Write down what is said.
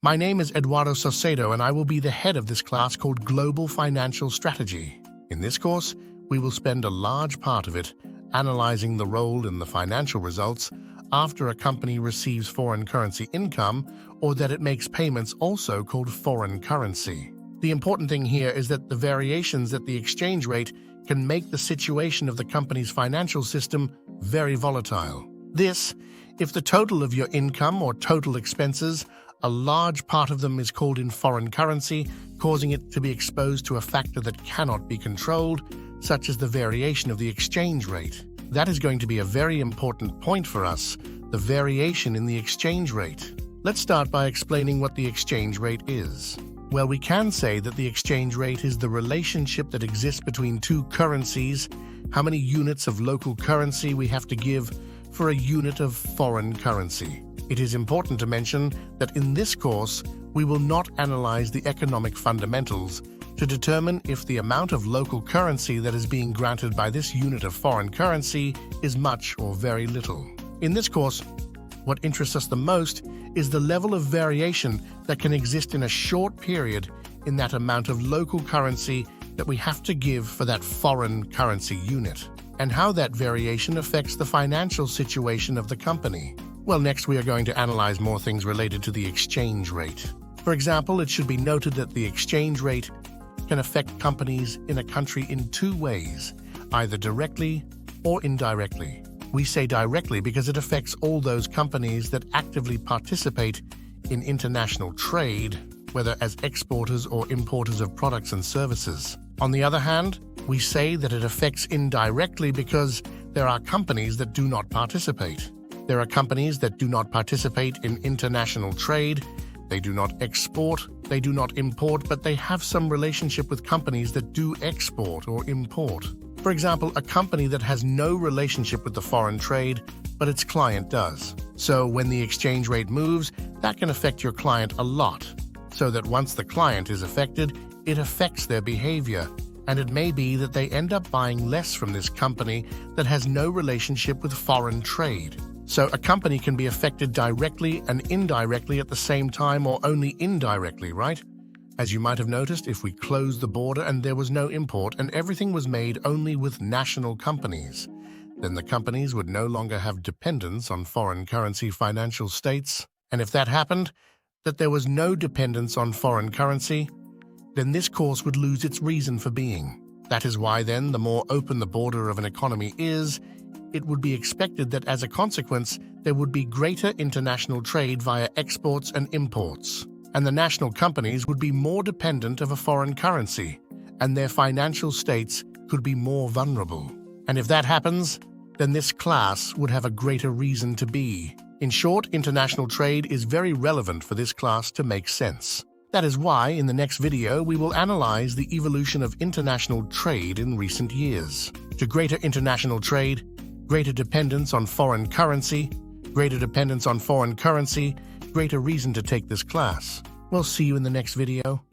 My name is Eduardo Saucedo, and I will be the head of this class called Global Financial Strategy. In this course, we will spend a large part of it analyzing the role in the financial results after a company receives foreign currency income or that it makes payments, also called foreign currency. The important thing here is that the variations at the exchange rate can make the situation of the company's financial system very volatile. This, if the total of your income or total expenses, a large part of them is called in foreign currency, causing it to be exposed to a factor that cannot be controlled, such as the variation of the exchange rate. That is going to be a very important point for us, the variation in the exchange rate. Let's start by explaining what the exchange rate is. Well, we can say that the exchange rate is the relationship that exists between two currencies, how many units of local currency we have to give for a unit of foreign currency. It is important to mention that in this course, we will not analyze the economic fundamentals to determine if the amount of local currency that is being granted by this unit of foreign currency is much or very little. In this course, what interests us the most is the level of variation that can exist in a short period in that amount of local currency that we have to give for that foreign currency unit, and how that variation affects the financial situation of the company. Well, next we are going to analyze more things related to the exchange rate. For example, it should be noted that the exchange rate can affect companies in a country in two ways, either directly or indirectly. We say directly because it affects all those companies that actively participate in international trade, whether as exporters or importers of products and services. On the other hand, we say that it affects indirectly because there are companies that do not participate. There are companies that do not participate in international trade, they do not export, they do not import, but they have some relationship with companies that do export or import. For example, a company that has no relationship with the foreign trade, but its client does. So when the exchange rate moves, that can affect your client a lot. So that once the client is affected, it affects their behavior, and it may be that they end up buying less from this company that has no relationship with foreign trade. So a company can be affected directly and indirectly at the same time, or only indirectly, right? As you might have noticed, if we closed the border and there was no import and everything was made only with national companies, then the companies would no longer have dependence on foreign currency financial states. And if that happened, that there was no dependence on foreign currency, then this course would lose its reason for being. That is why then, the more open the border of an economy is, it would be expected that as a consequence, there would be greater international trade via exports and imports, and the national companies would be more dependent of a foreign currency, and their financial states could be more vulnerable. And if that happens, then this class would have a greater reason to be. In short, international trade is very relevant for this class to make sense. That is why, in the next video, we will analyze the evolution of international trade in recent years. To greater international trade, greater dependence on foreign currency, greater dependence on foreign currency, greater reason to take this class. We'll see you in the next video.